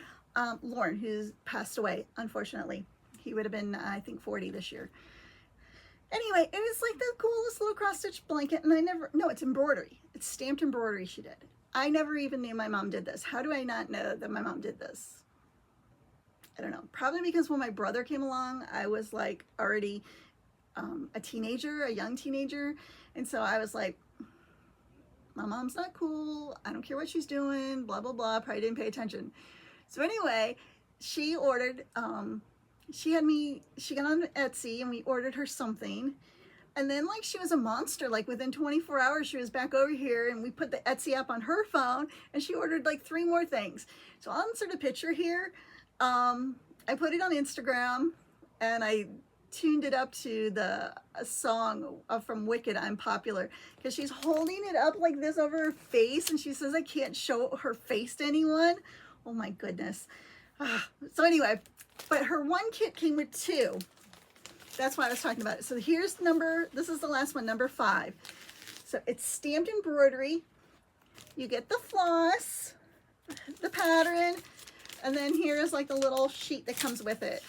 [SPEAKER 1] Lauren, who's passed away, unfortunately. He would have been, I think, 40 this year. Anyway, it was like the coolest little cross-stitch blanket, and no, it's embroidery. It's stamped embroidery she did. I never even knew my mom did this. How do I not know that my mom did this? I don't know. Probably because when my brother came along, I was like already a teenager, a young teenager. And so I was like, my mom's not cool. I don't care what she's doing, blah, blah, blah. Probably didn't pay attention. So anyway, she ordered, she got on Etsy and we ordered her something. And then like she was a monster, like within 24 hours, she was back over here and we put the Etsy app on her phone and she ordered like 3 more things. So I'll insert a picture here. I put it on Instagram and I tuned it up to the song from Wicked, I'm Popular, because she's holding it up like this over her face and she says I can't show her face to anyone. Oh my goodness. So anyway, but her one kit came with 2. That's why I was talking about it. So here's this is the last one, number 5. So it's stamped embroidery. You get the floss, the pattern, and then here's like the little sheet that comes with it.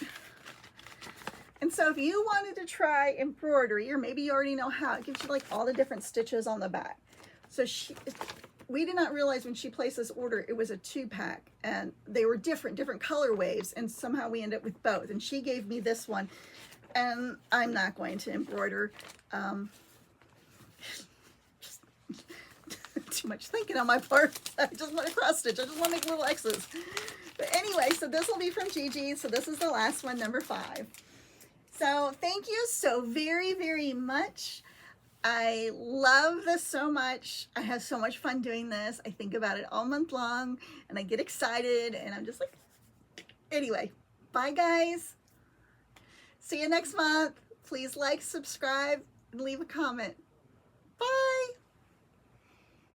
[SPEAKER 1] And so if you wanted to try embroidery, or maybe you already know how, it gives you like all the different stitches on the back. So we did not realize when she placed this order, it was a 2-pack and they were different color waves, and somehow we ended up with both. And she gave me this one, and I'm not going to embroider. Just too much thinking on my part. I just want to cross stitch. I just want to make little X's. But anyway, so this will be from Gigi. So this is the last one, number 5. So thank you so very, very much. I love this so much. I have so much fun doing this. I think about it all month long and I get excited and I'm just like, anyway, bye guys. See you next month. Please like, subscribe, and leave a comment.